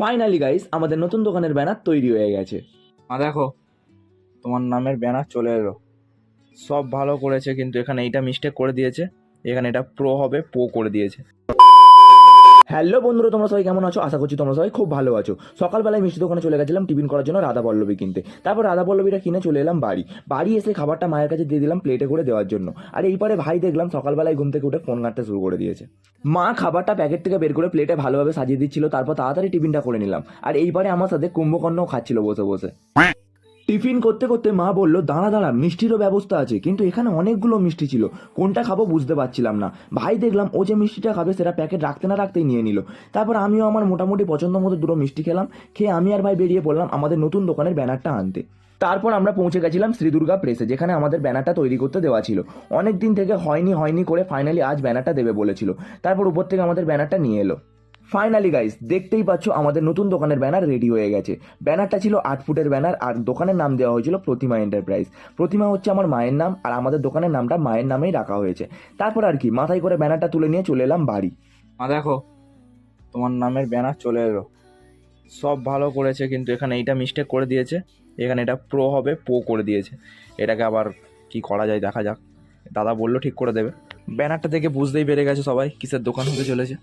Finally guys আমাদের নতুন দোকানের ব্যানার তৈরি হয়ে গেছে। দেখো তোমার নামের ব্যানার চলে এলো। সব ভালো করেছে, কিন্তু এখানে এইটা মিস্টেক করে দিয়েছে। এখানে এটা প্রো হবে, প্রো করে দিয়েছে। হ্যালো বন্ধুরা, তোমরা সবাই কেমন আছো? আশা করছি তোমরা সবাই খুব ভালো আছো। সকালবেলায় মিষ্টি দোকানে চলে গেছিলাম টিফিন করার জন্য রাধা পল্লবী কিনতে। তারপর রাধা পল্লবীটা কিনে চলে এলাম বাড়ি এসে খাবারটা মায়ের কাছে দিয়ে দিলাম প্লেটে করে দেওয়ার জন্য। আর এইবারে ভাই দেখলাম সকালবেলায় ঘুম থেকে উঠে ফোন ঘাঁটতে শুরু করে দিয়েছে। মা খাবারটা প্যাকেট থেকে বের করে প্লেটে ভালোভাবে সাজিয়ে দিচ্ছিল, তারপর তাড়াতাড়ি টিফিনটা করে নিলাম। আর এইবারে আমার সাথে কুম্ভকর্ণও খাচ্ছিল বসে বসে। টিফিন করতে করতে মা বলল, দাঁড়া দাঁড়া, মিষ্টিরও ব্যবস্থা আছে। কিন্তু এখানে অনেকগুলো মিষ্টি ছিল, কোনটা খাবো বুঝতে পারছিলাম না। ভাই দেখলাম ও যে মিষ্টিটা খাবে সেটা প্যাকেট রাখতে না রাখতেই নিয়ে নিল। তারপর আমিও আমার মোটামুটি পছন্দ মতো দুটো মিষ্টি খেলাম। খেয়ে আমি আর ভাই বেরিয়ে পড়লাম আমাদের নতুন দোকানের ব্যানারটা আনতে। তারপর আমরা পৌঁছে গেছিলাম শ্রী দুর্গা প্রেসে, যেখানে আমাদের ব্যানারটা তৈরি করতে দেওয়া ছিল। অনেক দিন থেকে হয়নি করে ফাইনালি আজ ব্যানারটা দেবে বলেছিল। তারপর উপর থেকে আমাদের ব্যানারটা নিয়ে এলো। ফাইনালি গাইস দেখতেই পাচ্ছ আমাদের নতুন দোকানের ব্যানার রেডি হয়ে গেছে। ব্যানারটা ছিল 8 ফুটের ব্যানার, আর দোকানের নাম দেওয়া হয়েছিল প্রতিমা এন্টারপ্রাইজ। প্রতিমা হচ্ছে আমার মায়ের নাম, আর আমাদের দোকানের নামটা মায়ের নামেই রাখা হয়েছে। তারপর আর কি, মাথায় করে ব্যানারটা তুলে নিয়ে চলে এলাম বাড়ি। দেখো তোমার নামের ব্যানার চলে এলো। সব ভালো করেছে, কিন্তু এখানে এইটা মিস্টেক করে দিয়েছে। এখানে এটা প্রো হবে, প্রো করে দিয়েছে। এটাকে আবার কি করা যায় দেখা যাক। দাদা বললো ঠিক করে দেবে। ব্যানারটা দেখে বুঝতেই পেরে গেছে সবাই কিসের দোকান হতে চলেছে।